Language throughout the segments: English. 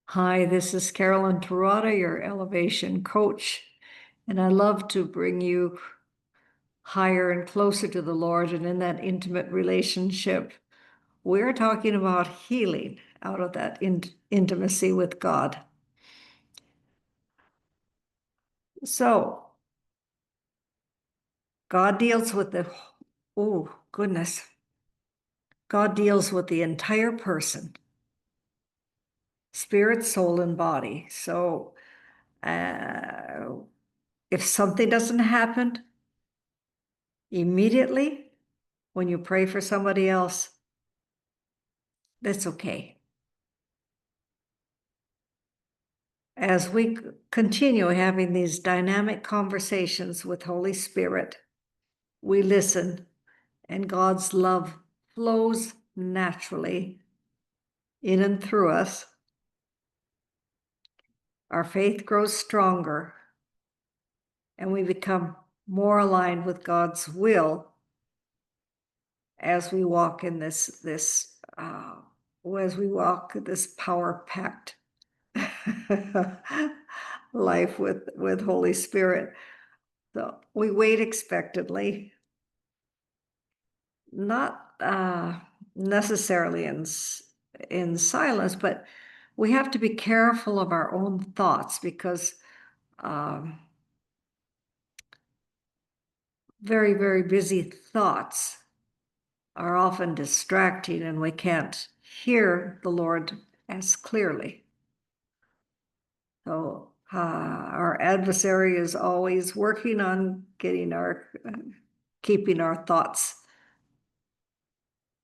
Hi, this is Carolyn Terada, your elevation coach, and I love to bring you higher and closer to the Lord and in that intimate relationship. We're talking about healing out of that intimacy with God. So, God deals with oh, goodness, God deals with the entire person, spirit, soul, and body. So, uh, if something doesn't happen immediately, when you pray for somebody else, that's okay. As we continue having these dynamic conversations with Holy Spirit, we listen and God's love flows naturally in and through us. Our faith grows stronger and we become more aligned with God's will as we walk in as we walk this power-packed life with Holy Spirit. So we wait expectantly, not necessarily in silence, but we have to be careful of our own thoughts because um, very, very busy thoughts are often distracting and we can't hear the Lord as clearly. So our adversary is always working on keeping our thoughts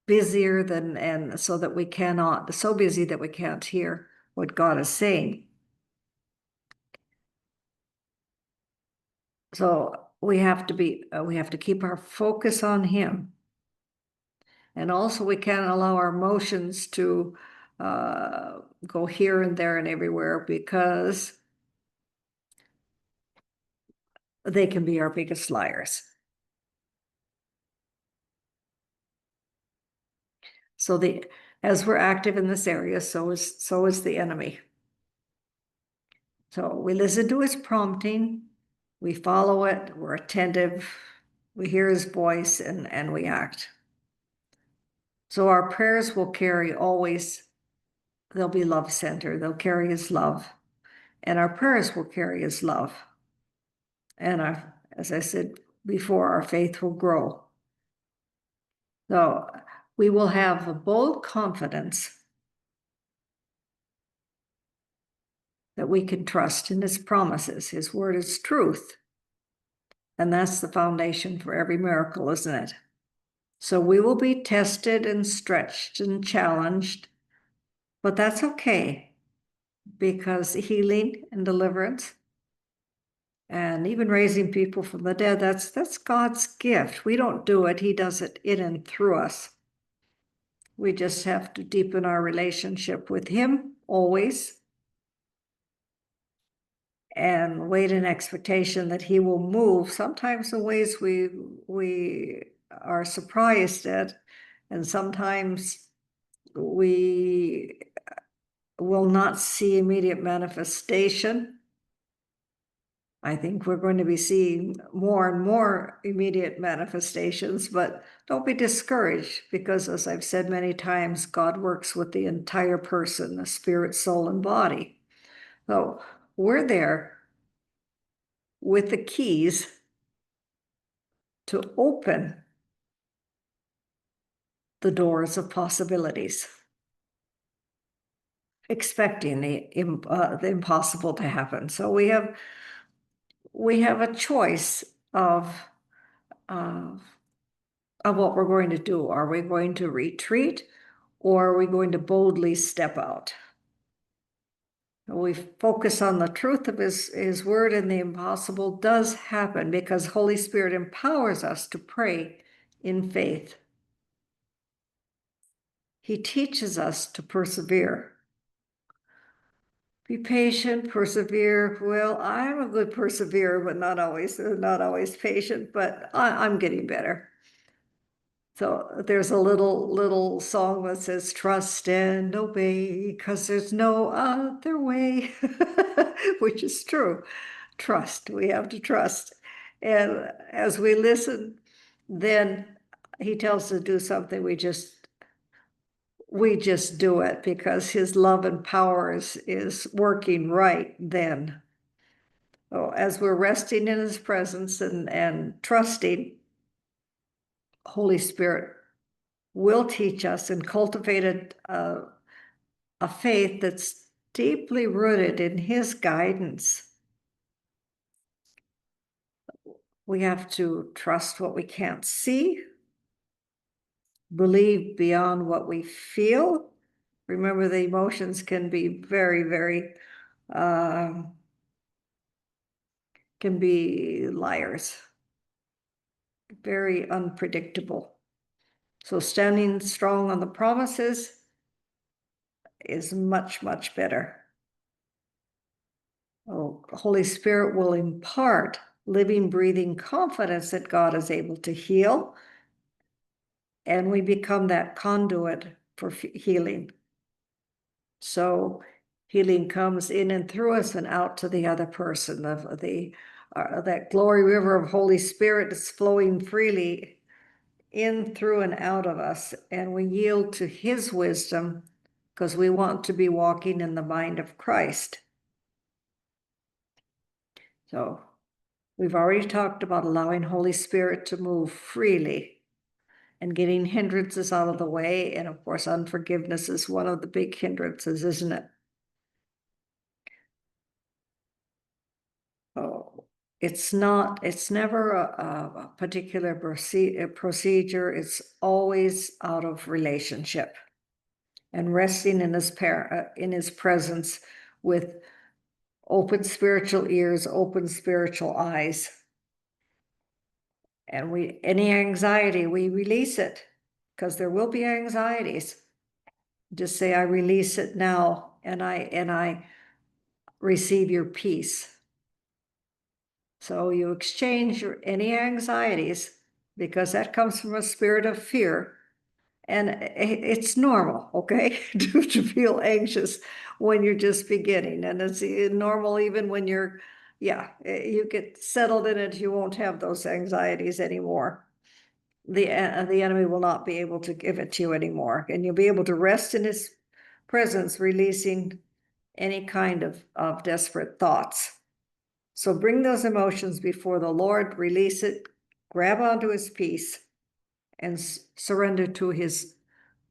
busier than, and so that we cannot, so busy that we can't hear what God is saying. So we have to keep our focus on Him. And also we can't allow our emotions to go here and there and everywhere because they can be our biggest liars. So as we're active in this area, so is the enemy. So we listen to his prompting, we follow it, we're attentive, we hear his voice, and we act. So our prayers will carry always, they'll be love-centered, they'll carry his love, and our prayers will carry his love. And as I said before, our faith will grow. So we will have a bold confidence that we can trust in his promises. His word is truth. And that's the foundation for every miracle, isn't it? So we will be tested and stretched and challenged, but that's okay because healing and deliverance and even raising people from the dead, that's God's gift. We don't do it. He does it in and through us. We just have to deepen our relationship with him always and wait in expectation that he will move, sometimes in ways we are surprised at, and sometimes we will not see immediate manifestation. I think we're going to be seeing more and more immediate manifestations, but don't be discouraged because, as I've said many times, God works with the entire person, the spirit, soul, and body. So we're there with the keys to open the doors of possibilities, expecting the impossible to happen. So we have a choice uh, of what we're going to do. Are we going to retreat or are we going to boldly step out? We focus on the truth of his word, and the impossible does happen because Holy Spirit empowers us to pray in faith. He teaches us to persevere. Be patient, persevere. Well, I'm a good perseverer, but not always patient, but I'm getting better. So there's a little song that says, trust and obey, because there's no other way, which is true. Trust, we have to trust. And as we listen, then he tells us to do something, we just do it because his love and power is working right then. So as we're resting in his presence and trusting, Holy Spirit will teach us and cultivate a faith that's deeply rooted in his guidance. We have to trust what we can't see, believe beyond what we feel. Remember, the emotions can be very, can be liars, very unpredictable. So standing strong on the promises is much better. Oh, Holy Spirit will impart living, breathing confidence that God is able to heal, and we become that conduit for healing. So healing comes in and through us and out to the other person. That glory river of Holy Spirit is flowing freely in, through, and out of us, and we yield to his wisdom because we want to be walking in the mind of Christ. So we've already talked about allowing Holy Spirit to move freely and getting hindrances out of the way. And of course, unforgiveness is one of the big hindrances, isn't it? Oh, it's never a particular procedure. It's always out of relationship and resting in his presence with open spiritual ears, open spiritual eyes. And any anxiety, we release it, because there will be anxieties. Just say, I release it now, and I receive your peace. So you exchange any anxieties, because that comes from a spirit of fear. And it's normal, okay, to feel anxious when you're just beginning. And it's normal even when you get settled in it, you won't have those anxieties anymore. The enemy will not be able to give it to you anymore. And you'll be able to rest in his presence, releasing any kind of desperate thoughts. So bring those emotions before the Lord, release it, grab onto his peace, and surrender to his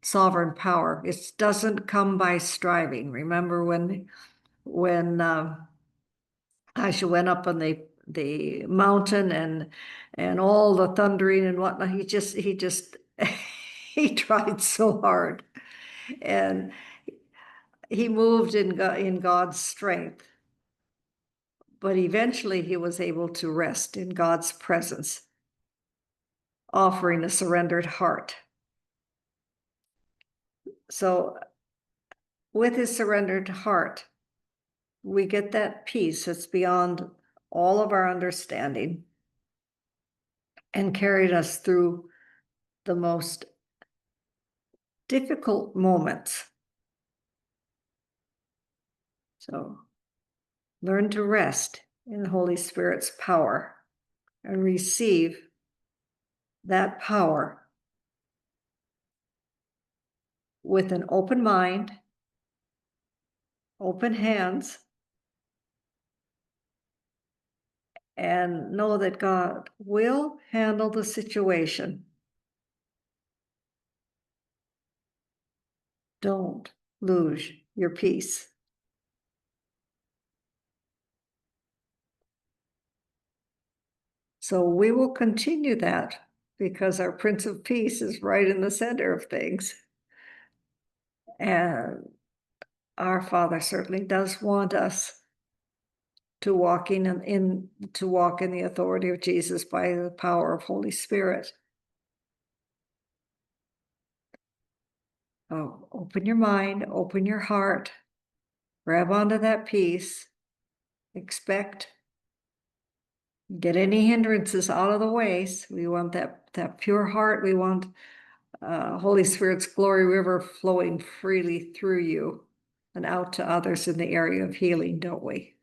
sovereign power. It doesn't come by striving. Remember when Aisha went up on the mountain and all the thundering and whatnot, he just he tried so hard, and he moved in God's strength. But eventually he was able to rest in God's presence, offering a surrendered heart. So with his surrendered heart, we get that peace that's beyond all of our understanding and carried us through the most difficult moments. So learn to rest in the Holy Spirit's power and receive that power with an open mind, open hands, and know that God will handle the situation. Don't lose your peace. So we will continue that because our Prince of Peace is right in the center of things. And our Father certainly does want us to walk in the authority of Jesus by the power of Holy Spirit. Oh, open your mind, open your heart, grab onto that peace, get any hindrances out of the way. So we want that pure heart. We want Holy Spirit's glory river flowing freely through you and out to others in the area of healing, don't we?